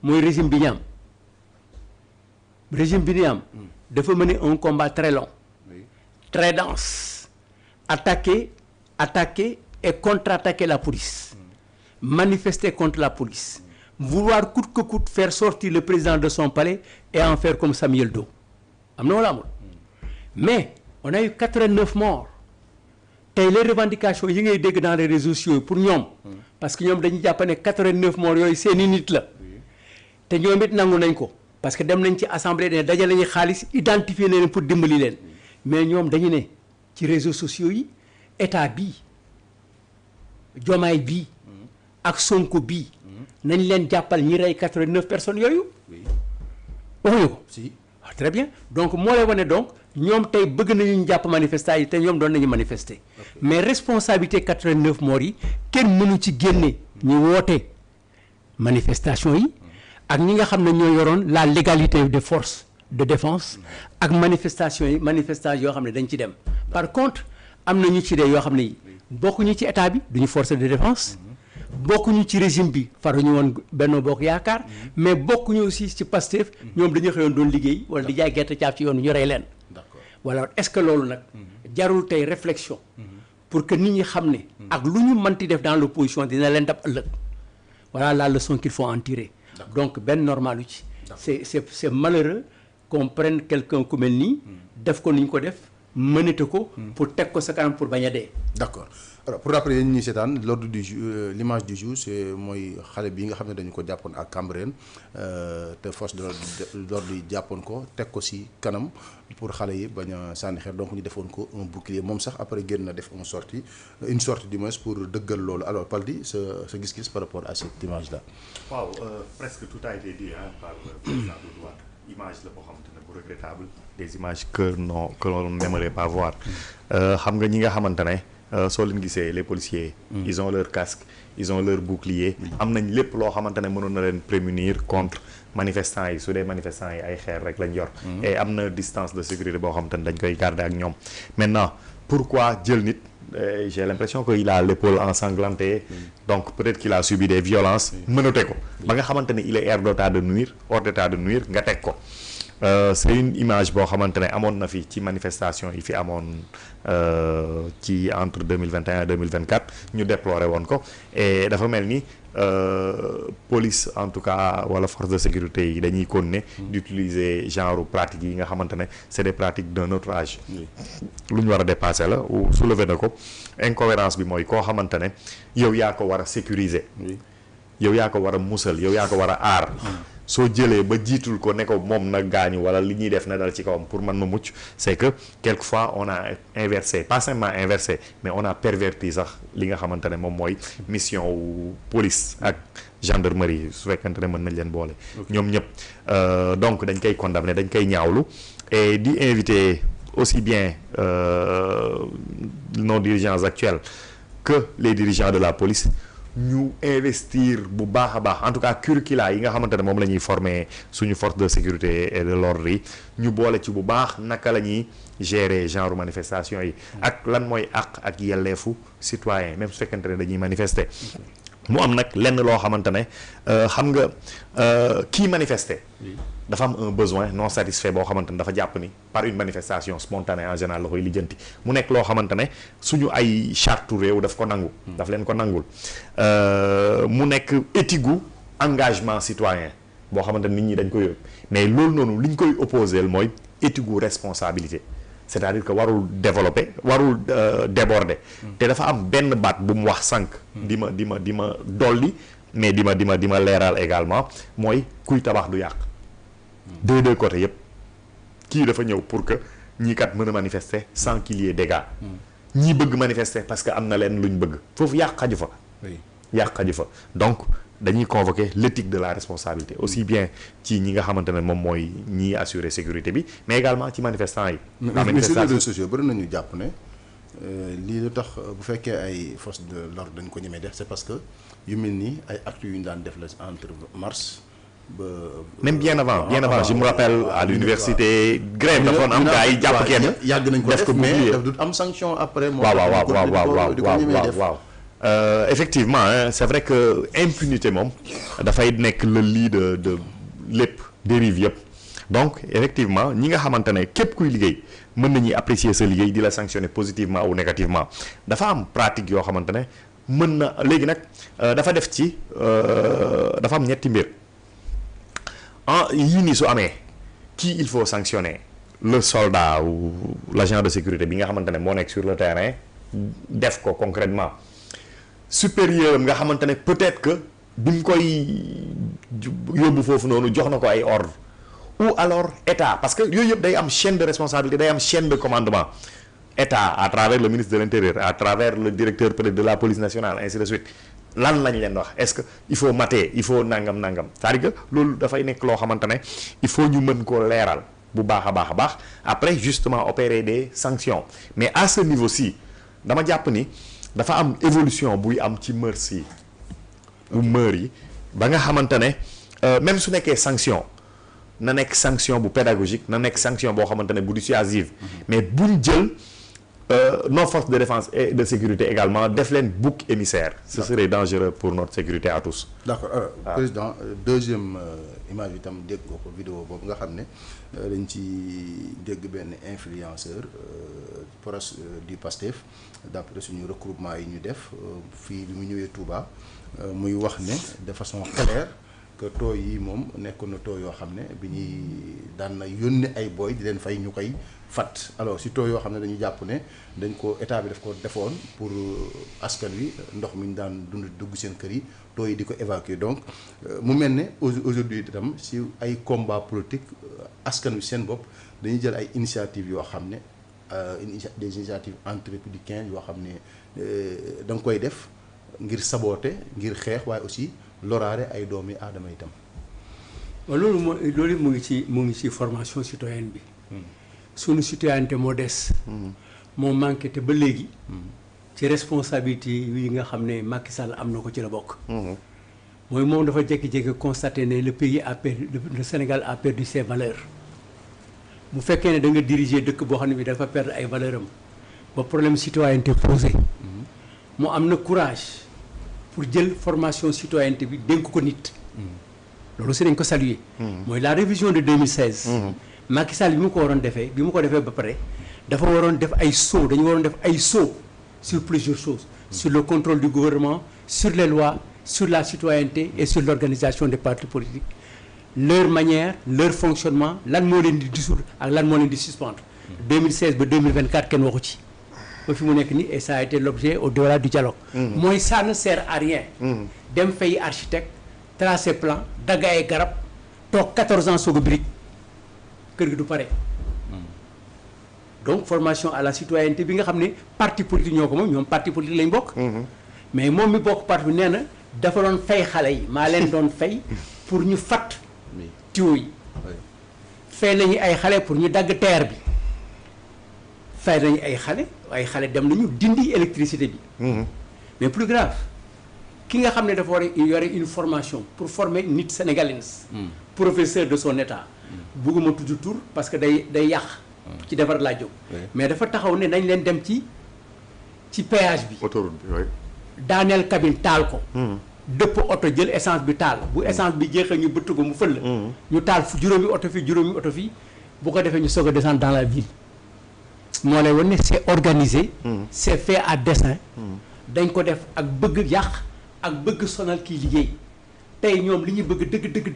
mooy régime bi ñu am régime bi ñu am dafa mener un combat très long très dense attaquer et contre-attaquer la police manifester contre la police vouloir coûte que coûte faire sortir le président de son palais et en faire comme Samuel Doe am na wala amul mais on a eu 89 morts tey les revendications yi ngay dégg dans les réseaux sociaux pour ñoom parce que ñoom dañuy jàpp ne 89 morts yooyu seeni nit la te ñoom it nangu nañ ko parce que dem nañ ci assemblée ne dajale nañu xaalis identifier leen pour dimbali leen mais ñoom dañu ne ci réseaux sociaux yi état bii Diomaye bii ak Sonko bii nañ leen jàppal ñi rey 89 personnes yooyu waxuñu ko si très bien donc moo lay wane donc ñoom tey bëgg nañu ñu jàpp manifestants yi te ñoom doon nañu manifester mais responsabilité 89 morts yi kenn mënu ci génne ñu woote manifestation yi ak ñi nga xam ne ñoo yoroon la légalité des forces de défense ak manifestation yoo xam ne dañ ci dem par contre am na ñu ci dee yoo xam ne bokkuñu ci état bi duñu force de défense bokkuñu ci régime bi faruñu woon Benno Bokk Yaakaar mais bokkuñu aussi ci Pastef ñoom dañu xëyoon doon liggéey wala di jaay gerte caaf ci yoon ñu rey leen voilà est-ce que loolu nag jarul tey réflexion pour que nit ñi xam ne ak lu ñu mënti def dans l'opposition dina leen dab ëllëg voilà la leçon qu'il faut en tirer donc benn normalu ci c'est malheureux qu'on prenne quelqu'un ku mel nii def ko ni ñu ko def mënate ko pour teg ko sa kanam pour bañ a dee d'accord alors pour rappeler yéen ñi seetaan l'ordre du jour l'image du jour c'est mooy xale bi nga xam ne dañu ko jàppoon ak Cambérène te force de l'ordre yi jàppoon ko teg ko ci kanam pour xale yi bañ a sànni xeer donc ñu defoon ko un bouclier moom sax après génn na def une sortie du moins pour dëggal loolu alors Paldi sa gis-gis par rapport à cette image là. waaw presque tout a été dit par le président Doudou Wade image la boo xamante ne bu regrettable des images que l'on n'aimerait pas voir xam nga ñi nga xamante ne soo leen gisee les policiers ils ont leur casque ils ont leur bouclier am nañ lépp loo xamante ne mënoon na leen prémunir contre manifestants yi su dee manifestants yi ay xeer rek lañ yor et am na distance de sécurité boo xamante ne dañ koy garder ak ñoom maintenant pourquoi jël nit j'ai l'impression que il a l'épaule ensanglantée donc peut-être qu'il a subi des violences mënate ko ba nga xamante ne il est hors d'état de nuire nga teg ko c'est une image boo xamante ne amoon na fi ci manifestation yi fi amoon ci entre 2021 et 2024 ñu déploré woon ko et dafa mel ni police en tout cas wala force de sécurité yi dañuy continuer d'utiliser genre pratiques yi nga xamante ne c'est des pratiques d'un autre âge lu ñu war a dépasser la ou soulever na ko incohérence bi mooy koo xamante ne yow yaa ko war a sécuriser yow yaa ko war a musal yow yaa ko war a aar soo jëlee ba jiitul ko ne ko moom na gaañu wala li ñuy def na dal ci kawam pour man ma mucc c'est que quelquefois on a inversé pas seulement inversé mais on a perverti sax li nga xamante ne moom mooy mission wu police ak gendarmerie su fekkante ne mën nañ leen boole ñoom ñëpp donc dañ koy condamner dañ koy ñaawlu et di inviter aussi bien nos dirigeants actuels que les dirigeants de la police ñu investir bu baax a baax en tout cas curricula yi nga xamante ne moom la ñuy former suñu force de sécurité et de l'ordre yi ñu boole ci bu baax naka la ñuy gérer genre manifestation yi ak lan mooy àq ak yelleefu citoyen même su fekkante ne dañuy manifester mu am nag lenn loo xamante ne xam nga kii manifester dafa am un besoin non satisfait boo xamante ne dafa jàpp ni par une manifestation spontanée en général la koy lijjanti mu nekk loo xamante ne suñu ay charte réew daf ko nangu daf leen ko nangul mu nekk éthique gu engagement citoyen boo xamante ne nit ñi dañ koy yóbbu mais loolu noonu li ñu koy opposer mooy éthique gu responsabilité c'est-à-dire que warul développer warul déborder te dafa am benn baat bu mu wax sànq di ma dolli mais di ma leeral également mooy kuy tabax du yàq deux côtés yëpp kii dafa ñëw pour que ñii kat mën a manifester sans qu'il y ait dégâts ñii bëgg manifester parce que am na leen luñ bëgg foofu yàq xaju fa donc dañuy convoquer l'éthique de la responsabilité aussi bien ci ñi nga xamante ne moom mooy ñiy assurer sécurité bi mais également ci manifestants yi. mais sur les réseaux sociaux bëri nañu jàpp ne lii lu tax bu fekkee ay forces de l'ordre dañ ko ñemee def c'est parce que yu mel nii ay actes yu ñu daan def la entre mars ba. même bien avant je me rappelle à l'université grève dafa am gars yi jàpp kenn yàgg nañ ko def mais daf du am sanction après. waaw effectivement hein, c'est vrai que impunité moom dafay nekk le lit de lépp dérive yëpp donc effectivement ñi nga xamante ne képp kuy liggéey mën nañuy apprécier sa liggéey di la sanctionner positivement ou négativement dafa am pratique yoo xamante ne mën na léegi nag dafa def ci dafa am ñetti mbir yii nii su amee qui il faut sanctionner le soldat ou l'agent de sécurité bi nga xamante ne moo nekk sur le terrain def ko concrètement supérieur nga xamante ne peut-être que bi mu koy yóbbu foofu noonu jox na ko ay ordre ou alors état parce que yooyu yëpp day am chaîne de responsabilité day am chaîne de commandement état à travers le ministre de l'intérieur à travers le directeur peut-être de la police nationale ainsi de suite lan lañ leen wax est-ce que il faut mater il faut nangam c'est-à-dire que loolu dafay nekk loo xamante ne il faut ñu mën koo leeral bu baax a baax après justement opérer des sanctions mais à ce niveau-ci dama jàpp ni dafa am évolution buy am ci mœurs yi bu mœurs yi ba nga xamante ne même su nekkee sanction na nekk sanction bu pédagogique na nekk sanction boo xamante ne bu dissuasive mais buñ jël nos forces de défense et de sécurité également def leen bouc émissaire ce serait dangereux pour notre sécurité à tous. D'accord alors président deuxième image bi tam dégg nga ko vidéo boobu nga xam ne dañ ci dégg benn influenceur proche du PASTEF d'après suñu regroupement yi ñu def fii bi mu ñëwee Touba muy wax ne de façon claire que taux yi moom nekkoon na taux yoo xam ne bi ñuy daan na yónni ay booy di leen fay ñu koy fat alors si taux yoo xam ne dañu jàpp ne dañ ko état bi daf ko defoon pour askan wi ndox mi ñu daan dugg seen kër yi taux yi di ko évacuer donc mu mel ne aujourd'hui itam si ay combat politique askan wi seen bopp dañuy jël ay initiatives yoo xam ne des initiatives anti-républicaines yoo xam ne da nga koy def ngir saboter ngir xeex waaye aussi loraare ay doomi aadama itam. waaw loolu mu ngi ci formation citoyenne bi. sunu citoyenneté moo des. moo manqué te ba léegi. ci responsabilité yi nga xam ne Macky Sall am na ko ci la bokk. mooy moom dafa jékki-jékki constaté ne le pays a perdu le Sénégal a perdu ses valeurs. bu fekkee ne da nga diriger dëkk boo xam ne bi dafa perdre ay valeurs am ba problème citoyenneté posé. mu am na courage pour jël formation citoyenneté bi dénk ko nit. loolu si dañ ko saluer. mooy la révision de 2016. Macky Sall bi mu ko defee ba pare dafa waroon def ay saut dañu waroon def ay saut sur plusieurs choses. sur le contrôle du gouvernement sur les lois sur la citoyenneté et sur l'organisation des partis politiques leur manière leur fonctionnement lan moo leen di dissoudre ak lan moo leen di suspendre. 2016 ba 2024 kenn waxu ci. ba fi mu nekk nii et ça a été l'objet au-delà du dialogue. mooy ça ne sert à rien. dem fay architecte tracer plan dagg ay garab toog 14 ans soog a birig kër gi du pare. donc formation à la citoyenneté bi nga xam ne parti politique ñoo ko moom ñoom parti politique lañ bokk. mais moom mi bokk parti bi nee na dafa doon fay xale yi maa leen doon fay pour ñu fat tuyau yi. fay nañu ay xale pour ñu dagg terre bi. fay nañu ay xale dem nañu dindi électricité bi. mais plus grave ki nga xam ne dafa war a yore une formation pour former nit sénégalais. professeur de son état. bugguma tudd tur parce que day yàq. ci defar laa jóg. mais dafa taxaw ne nañ leen dem ci péage bi. autoroute bi oui. daaneel cabine taal ko. dëpp oto jël essence bi taal bu essence bi jeexee ñu bëtt ko mu fël. ñu taal juróomi oto fii bu ko defee ñu soog a descendre dans la ville. moo lay wan ne c'est organisé. c'est fait à dessein. dañ ko def ak bëgg yàq ak bëgg sonal kii liggéey tey ñoom li ñu bëgg dëgg